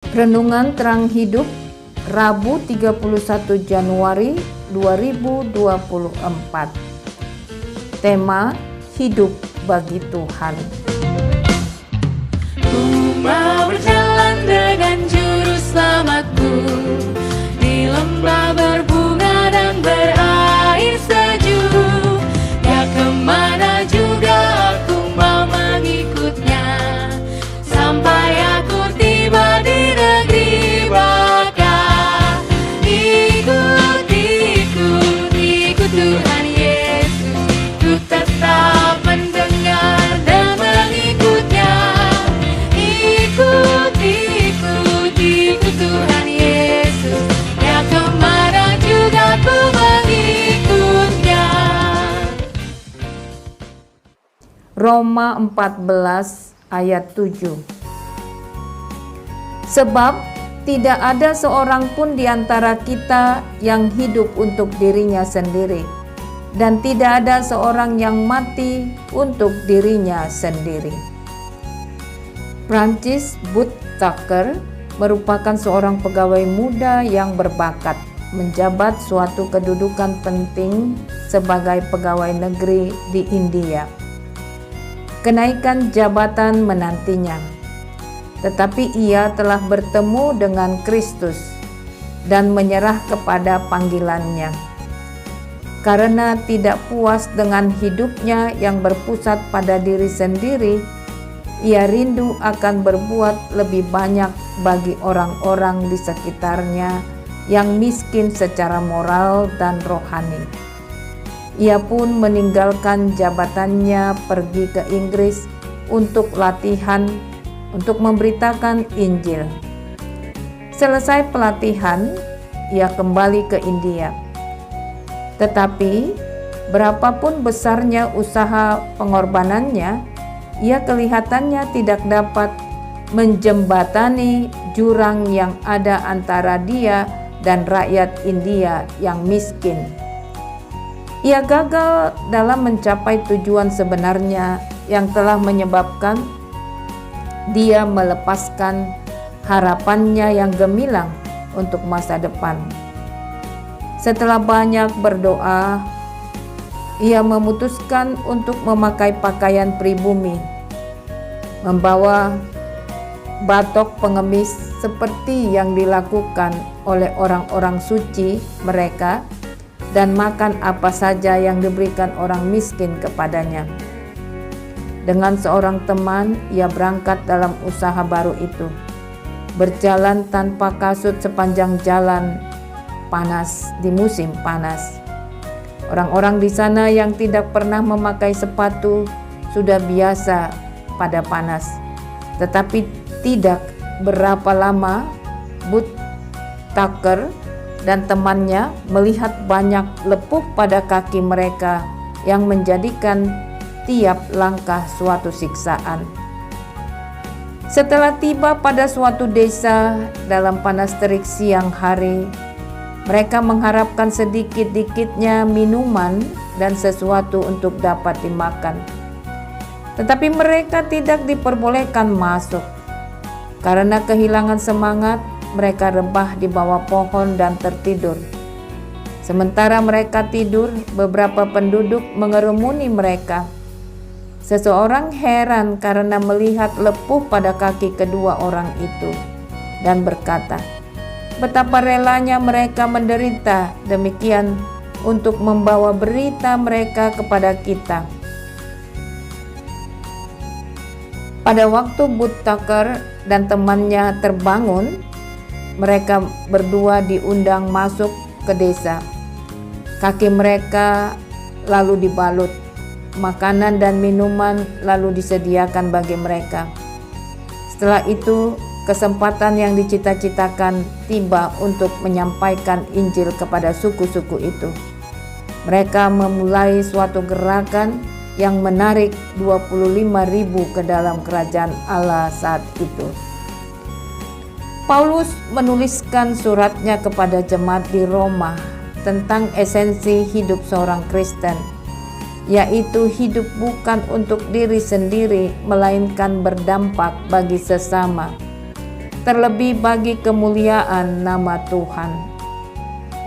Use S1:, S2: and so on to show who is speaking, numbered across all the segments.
S1: Renungan Terang Hidup Rabu 31 Januari 2024. Tema Hidup bagi Tuhan.
S2: Ku mau berjalan dengan juru selamatku di lembah berbunga dan berair sejuk. Ya kemana juga aku mau mengikutnya, sampai aku tiba di negeri bakar. Ikut Tuhan Yesus, ku tetap mendengar dan mengikutnya. Ikut Tuhan Yesus, ya kemana juga ku mengikutnya.
S1: Roma 14 ayat 7. Sebab tidak ada seorang pun di antara kita yang hidup untuk dirinya sendiri, dan tidak ada seorang yang mati untuk dirinya sendiri. Francis Booth Tucker merupakan seorang pegawai muda yang berbakat menjabat suatu kedudukan penting sebagai pegawai negeri di India. Kenaikan jabatan menantinya, tetapi ia telah bertemu dengan Kristus dan menyerah kepada panggilannya. Karena tidak puas dengan hidupnya yang berpusat pada diri sendiri, ia rindu akan berbuat lebih banyak bagi orang-orang di sekitarnya yang miskin secara moral dan rohani. Ia pun meninggalkan jabatannya, pergi ke Inggris untuk latihan untuk memberitakan Injil. Selesai pelatihan, ia kembali ke India. Tetapi berapapun besarnya usaha pengorbanannya, ia kelihatannya tidak dapat menjembatani jurang yang ada antara dia dan rakyat India yang miskin. Ia gagal dalam mencapai tujuan sebenarnya yang telah menyebabkan dia melepaskan harapannya yang gemilang untuk masa depan. Setelah banyak berdoa, ia memutuskan untuk memakai pakaian pribumi, membawa batok pengemis seperti yang dilakukan oleh orang-orang suci mereka, dan makan apa saja yang diberikan orang miskin kepadanya. Dengan seorang teman, ia berangkat dalam usaha baru itu, berjalan tanpa kasut sepanjang jalan panas di musim panas. Orang-orang di sana yang tidak pernah memakai sepatu sudah biasa pada panas. Tetapi tidak berapa lama, Booth Tucker dan temannya melihat banyak lepuh pada kaki mereka yang menjadikan tiap langkah suatu siksaan. Setelah tiba pada suatu desa dalam panas terik siang hari, mereka mengharapkan sedikit-dikitnya minuman dan sesuatu untuk dapat dimakan. Tetapi mereka tidak diperbolehkan masuk. Karena kehilangan semangat, mereka rebah di bawah pohon dan tertidur. Sementara mereka tidur, beberapa penduduk mengerumuni mereka. Seseorang heran karena melihat lepuh pada kaki kedua orang itu dan berkata, betapa relanya mereka menderita demikian untuk membawa berita mereka kepada kita. Pada waktu Booth Tucker dan temannya terbangun, mereka berdua diundang masuk ke desa. Kaki mereka lalu dibalut, makanan dan minuman lalu disediakan bagi mereka. Setelah itu, kesempatan yang dicita-citakan tiba untuk menyampaikan Injil kepada suku-suku itu. Mereka memulai suatu gerakan yang menarik 25.000 ke dalam kerajaan Allah saat itu. Paulus menuliskan suratnya kepada jemaat di Roma tentang esensi hidup seorang Kristen, yaitu hidup bukan untuk diri sendiri, melainkan berdampak bagi sesama. terlebih bagi kemuliaan nama Tuhan.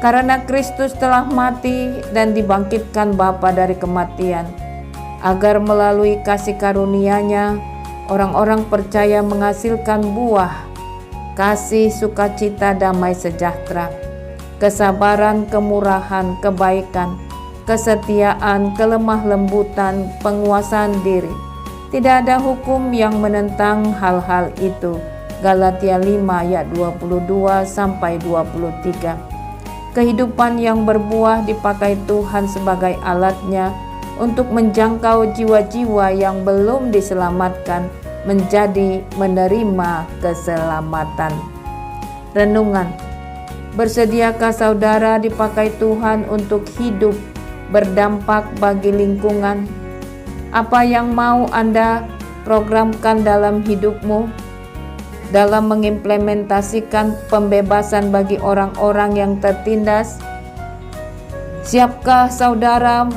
S1: Karena Kristus telah mati dan dibangkitkan Bapa dari kematian, agar melalui kasih karunia-Nya orang-orang percaya menghasilkan buah kasih, sukacita, damai sejahtera, kesabaran, kemurahan, kebaikan, kesetiaan, kelemah lembutan, penguasaan diri. Tidak ada hukum yang menentang hal-hal itu. Galatia 5 ayat 22 sampai 23. Kehidupan yang berbuah dipakai Tuhan sebagai alatnya untuk menjangkau jiwa-jiwa yang belum diselamatkan menjadi menerima keselamatan. Renungan. Bersediakah saudara dipakai Tuhan untuk hidup berdampak bagi lingkungan? Apa yang mau Anda programkan dalam hidupmu dalam mengimplementasikan pembebasan bagi orang-orang yang tertindas? Siapkah saudara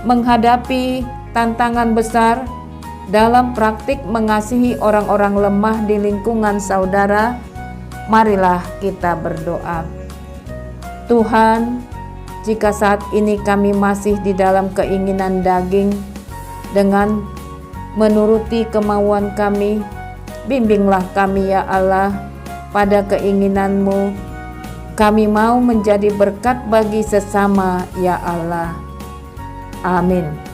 S1: menghadapi tantangan besar dalam praktik mengasihi orang-orang lemah di lingkungan saudara? Marilah kita berdoa. Tuhan, jika saat ini kami masih di dalam keinginan daging dengan menuruti kemauan kami, bimbinglah kami ya Allah pada keinginan-Mu. Kami mau menjadi berkat bagi sesama ya Allah. Amin.